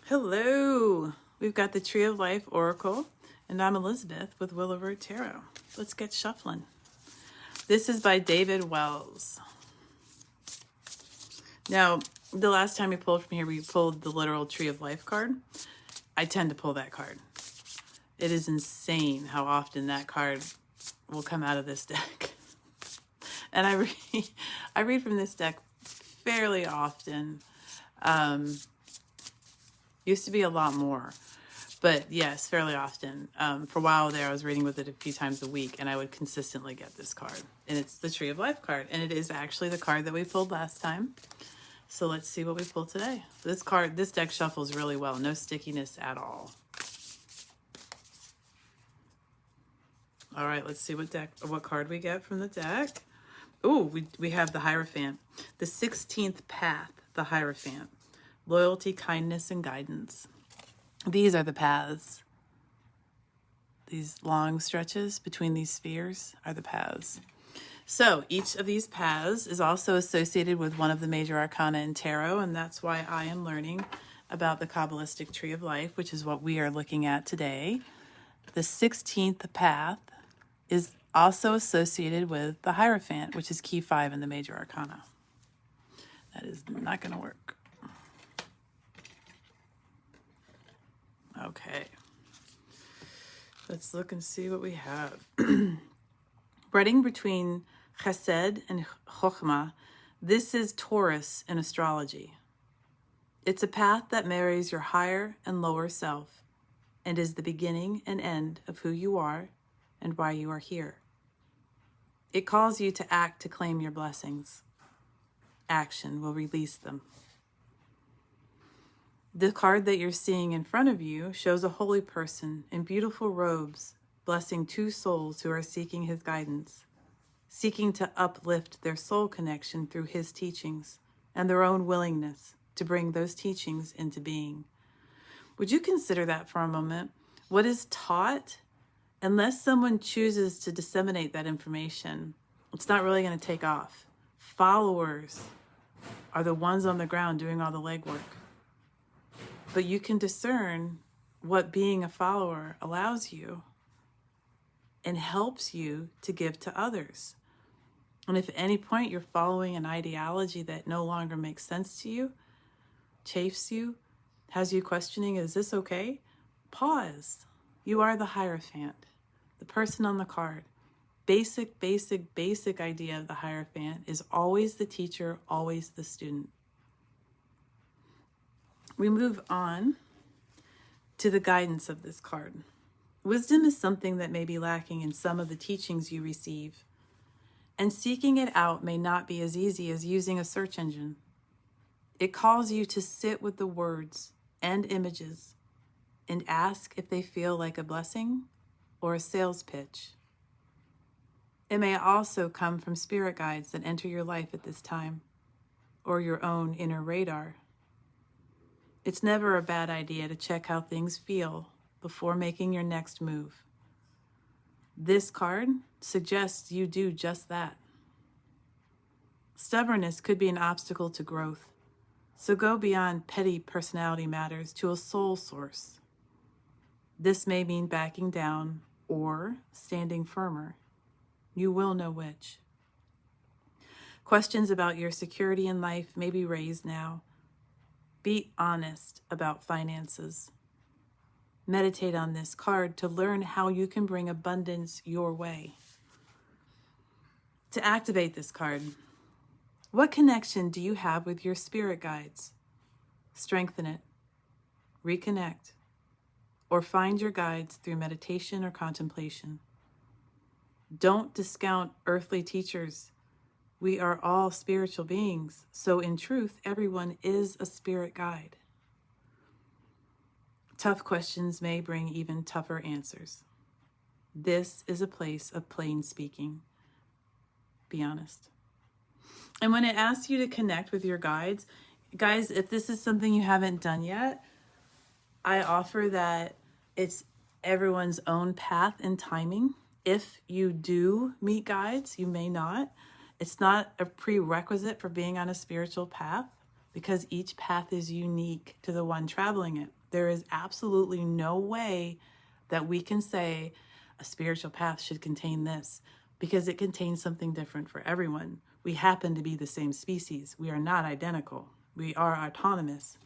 Hello, we've got the Tree of Life Oracle, and I'm Elizabeth with Willow Tarot. Let's get shuffling. This is by David Wells. Now, the last time we pulled from here, we pulled the literal Tree of Life card. I tend to pull that card. It is insane how often that card will come out of this deck. And I read from this deck fairly often. Used to be a lot more, but yes, fairly often. For a while there, I was reading with it a few times a week, and I would consistently get this card. And it's the Tree of Life card, and it is actually the card that we pulled last time. So let's see what we pull today. This deck shuffles really well. No stickiness at all. All right, let's see what card we get from the deck. Oh, we have the Hierophant. The 16th Path, the Hierophant. Loyalty, kindness, and guidance. These are the paths. These long stretches between these spheres are the paths. So each of these paths is also associated with one of the major arcana in tarot, and that's why I am learning about the Kabbalistic Tree of Life, which is what we are looking at today. The 16th path is also associated with the Hierophant, which is key 5 in the major arcana. That is not going to work. Okay, let's look and see what we have. Spreading between Chesed and Chokhmah, this is Taurus in astrology. It's a path that marries your higher and lower self and is the beginning and end of who you are and why you are here. It calls you to act to claim your blessings. Action will release them. The card that you're seeing in front of you shows a holy person in beautiful robes, blessing two souls who are seeking his guidance, seeking to uplift their soul connection through his teachings and their own willingness to bring those teachings into being. Would you consider that for a moment? What is taught, unless someone chooses to disseminate that information, it's not really going to take off. Followers are the ones on the ground doing all the legwork. But you can discern what being a follower allows you and helps you to give to others. And if at any point you're following an ideology that no longer makes sense to you, chafes you, has you questioning, is this okay? Pause. You are the Hierophant, the person on the card. Basic idea of the Hierophant is always the teacher, always the student. We move on to the guidance of this card. Wisdom is something that may be lacking in some of the teachings you receive, and seeking it out may not be as easy as using a search engine. It calls you to sit with the words and images and ask if they feel like a blessing or a sales pitch. It may also come from spirit guides that enter your life at this time, or your own inner radar. It's never a bad idea to check how things feel before making your next move. This card suggests you do just that. Stubbornness could be an obstacle to growth, so go beyond petty personality matters to a soul source. This may mean backing down or standing firmer. You will know which. Questions about your security in life may be raised now. Be honest about finances. Meditate on this card to learn how you can bring abundance your way. To activate this card, what connection do you have with your spirit guides? Strengthen it, reconnect, or find your guides through meditation or contemplation. Don't discount earthly teachers. We are all spiritual beings, so in truth, everyone is a spirit guide. Tough questions may bring even tougher answers. This is a place of plain speaking. Be honest. And when it asks you to connect with your guides, guys, if this is something you haven't done yet, I offer that it's everyone's own path and timing. If you do meet guides, you may not. It's not a prerequisite for being on a spiritual path. because each path is unique to the one traveling it. There is absolutely no way that we can say a spiritual path should contain this, because it contains something different for everyone. We happen to be the same species. We are not identical. We are autonomous.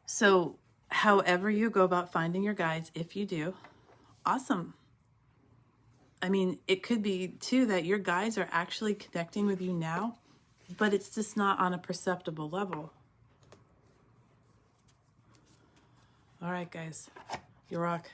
So however you go about finding your guides, if you do, awesome. I mean, it could be too that your guides are actually connecting with you now, but it's just not on a perceptible level. All right, guys, you rock.